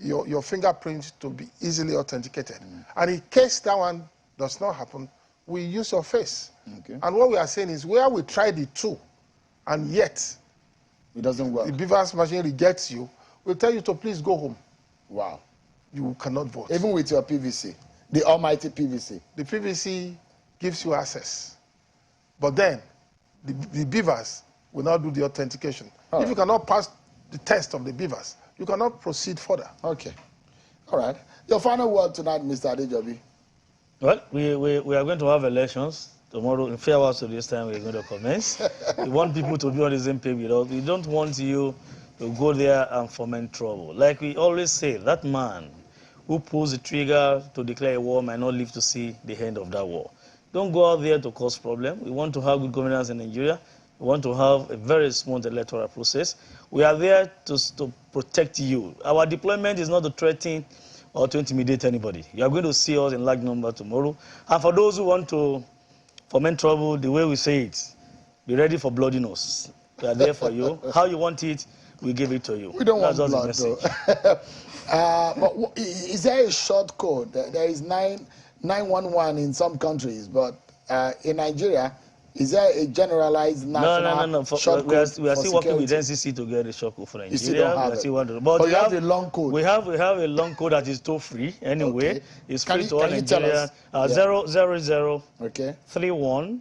your fingerprint to be easily authenticated. And in case that one does not happen, we use your face. Okay. And what we are saying is where we try the two, and yet it doesn't work. The BIVAS machine rejects you, we'll tell you to please go home. Wow. You cannot vote. Even with your PVC, the almighty PVC. The PVC gives you access. But then, the BIVAS will not do the authentication. If you cannot pass the test of the BIVAS, you cannot proceed further. Okay. All right. Your final word tonight, Mr. Adejobi. Well, we are going to have elections tomorrow. In fair hours to this time, we're going to commence. We want people to be on the same page with us. We don't want you to go there and foment trouble. Like we always say, that man who pulls the trigger to declare a war might not live to see the end of that war. Don't go out there to cause problems. We want to have good governance in Nigeria. We want to have a very smooth electoral process. We are there to protect you. Our deployment is not to threaten or to intimidate anybody. You are going to see us in large number tomorrow. And for those who want to foment trouble, the way we say it, be ready for bloody nose. We are there for you. How you want it, we give it to you. We don't That's want just blood, the though. But is there a short code? There is 911 in some countries, but in Nigeria, is there a generalized national no. short We are code still for working with security? NCC to get the short code for Nigeria. You still don't have we are still it. but you have the long code. We have a long code that is toll free anyway. Okay. It's Can free you- to all can you tell Nigeria. us? 000 Okay. 31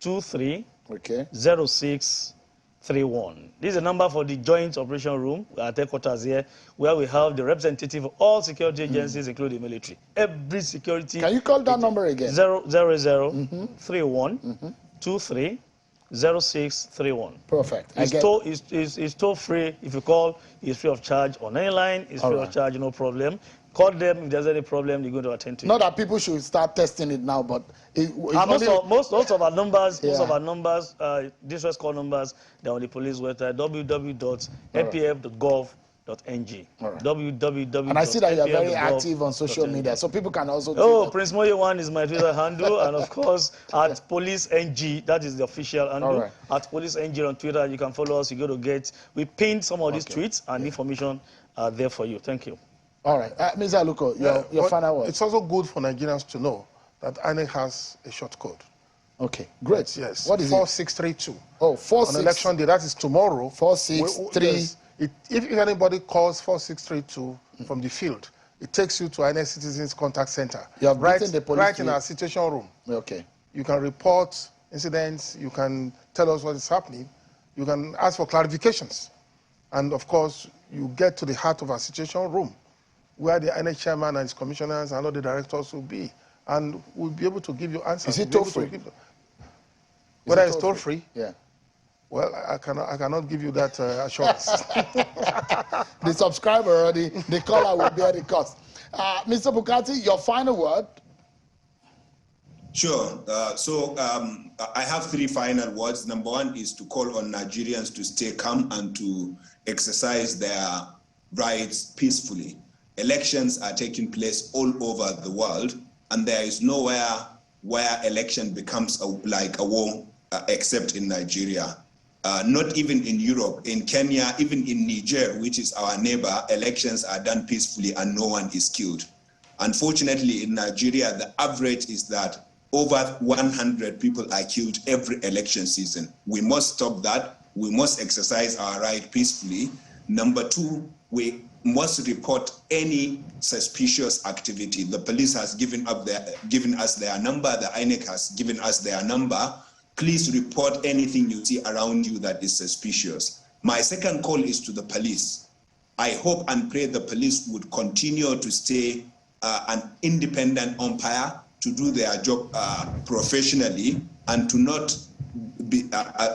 23 Okay. 0631. This is a number for the Joint Operation Room at headquarters here, where we have the representative of all security agencies, including the military. Every security. Can you call that number again? 000 31 23 0631. Perfect. It's toll free. If you call, it's free of charge on any line. It's free of charge, no problem. Call them if there's any problem. They're going to attend to you. Not that people should start testing it now, but most of our numbers, distress call numbers, they're on the police website www.npf.gov.ng. www. And I see that you are very active on social media, so people can also. Prince Moye one is my Twitter handle, and of course at PoliticsNG, that is the official handle. At PoliticsNG on Twitter, you can follow us. You go to we pinned some of these tweets, and information are there for you. Thank you. All right, Mr. Aluko, your final word. It's also good for Nigerians to know that INEC has a short code. Okay, great. Yes. What is 4632. Oh, 46. On election day, that is tomorrow. 463. If anybody calls 4632 from the field, it takes you to INEC Citizens Contact Center. You have written the police right in our situation room. Okay. You can report incidents. You can tell us what is happening. You can ask for clarifications. And of course, you get to the heart of our situation room, where the INEC chairman and his commissioners and all the directors will be. And we'll be able to give you answers. Is it toll-free? Whether it's toll-free? Yeah. Well, I cannot give you that assurance. The subscriber or the caller will bear the cost. Mr. Bukati, your final word? Sure. I have 3 final words. Number 1 is to call on Nigerians to stay calm and to exercise their rights peacefully. Elections are taking place all over the world, and there is nowhere where election becomes like a war except in Nigeria. Not even in Europe, in Kenya, even in Niger, which is our neighbor, elections are done peacefully and no one is killed. Unfortunately, in Nigeria, the average is that over 100 people are killed every election season. We must stop that. We must exercise our right peacefully. Number 2, we must report any suspicious activity. The police has given us their number. The INEC has given us their number. Please report anything you see around you that is suspicious. My second call is to the police. I hope and pray the police would continue to stay an independent umpire, to do their job professionally, and to not be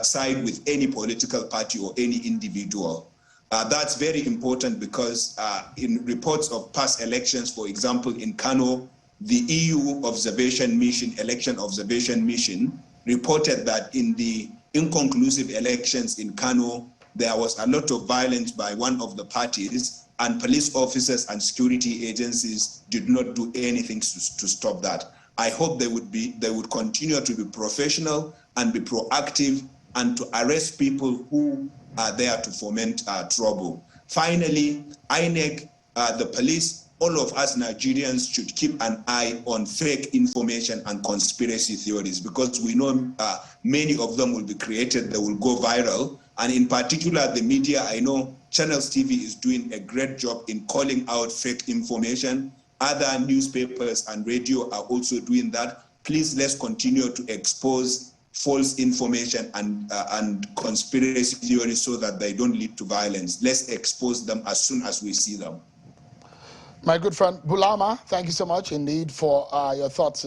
side with any political party or any individual. That's very important because in reports of past elections, for example, in Kano, the EU election observation mission, reported that in the inconclusive elections in Kano, there was a lot of violence by one of the parties, and police officers and security agencies did not do anything to stop that. I hope they would continue to be professional and be proactive and to arrest people who are there to foment trouble. Finally, INEC, the police, all of us Nigerians should keep an eye on fake information and conspiracy theories, because we know many of them will be created, they will go viral. And in particular, the media, I know Channels TV is doing a great job in calling out fake information. Other newspapers and radio are also doing that. Please, let's continue to expose false information and conspiracy theories so that they don't lead to violence. Let's expose them as soon as we see them. My good friend Bulama, thank you so much indeed for your thoughts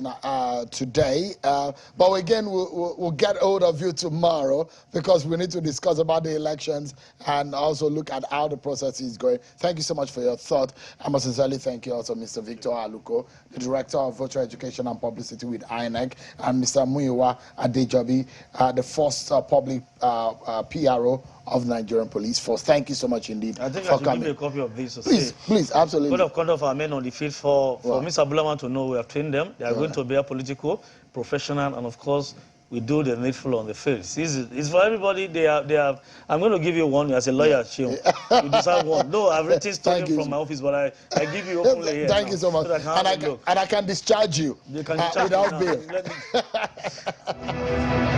today. But again, we'll get hold of you tomorrow because we need to discuss about the elections and also look at how the process is going. Thank you so much for your thought. I must sincerely thank you also, Mr. Victor Aluko, the Director of Voter Education and Publicity with INEC, and Mr. Muyiwa Adejobi, the first public PRO of the Nigerian Police Force. Thank you so much indeed. I think for I should coming. give you a copy of this. Please, absolutely. Code of conduct of our men on the field for Mr. Bulama to know we have trained them. They are going to be a political, professional, and of course, we do the needful on the field. It's for everybody. They have. I'm going to give you one as a lawyer, Shion. You deserve one. No, I've written stolen from my office, but I give you openly here. Thank you so much. So and I can discharge you, can discharge without me bail.